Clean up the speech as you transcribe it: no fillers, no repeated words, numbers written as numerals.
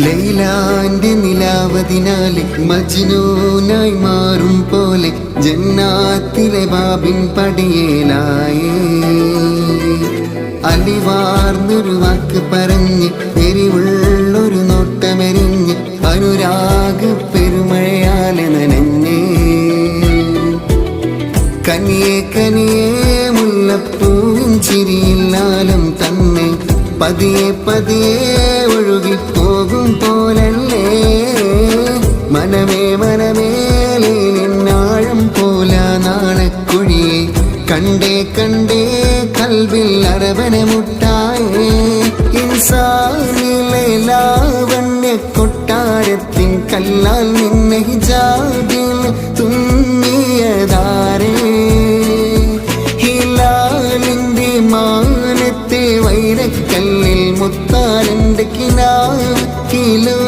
ലൈലാന്റെ നിലാവതിനാലെ മജ്നൂനായി മാറും പോലെ ജന്നാത്തിലെ ബാബിൻ പടിയേലായേ. അലിവാർന്നൊരു വാക്ക് പറഞ്ഞ് എരിവുള്ളൊരു നോട്ടമെരിഞ്ഞ് അനുരാഗ പെരുമഴയാലെ നനഞ്ഞേ. കനിയെ കനിയെ മുല്ലപ്പൂവിൻ ചിരിയില്ലാലും തന്നെ പതിയെ പതിയെ ഒഴുകിപ്പോകും പോലല്ലേ. മനമേ മനമേലെ നിന്നാഴം പോല നാണക്കുഴിയെ കണ്ടേ കണ്ടേ കൽവിൽ അരവന മുട്ടായേ. ഇൻസാനിലെ ലാവണ്യ കൊട്ടാരത്തിൻ കല്ലാൽ നിന്നെ ഹിജാബിൽ തുന്നിയതാരേ. ഹിലാലിന്റെ മാനത്തെ വൈരക്കല്ലിൽ മുത്താലെന്റെ കിനാവ് കിലോ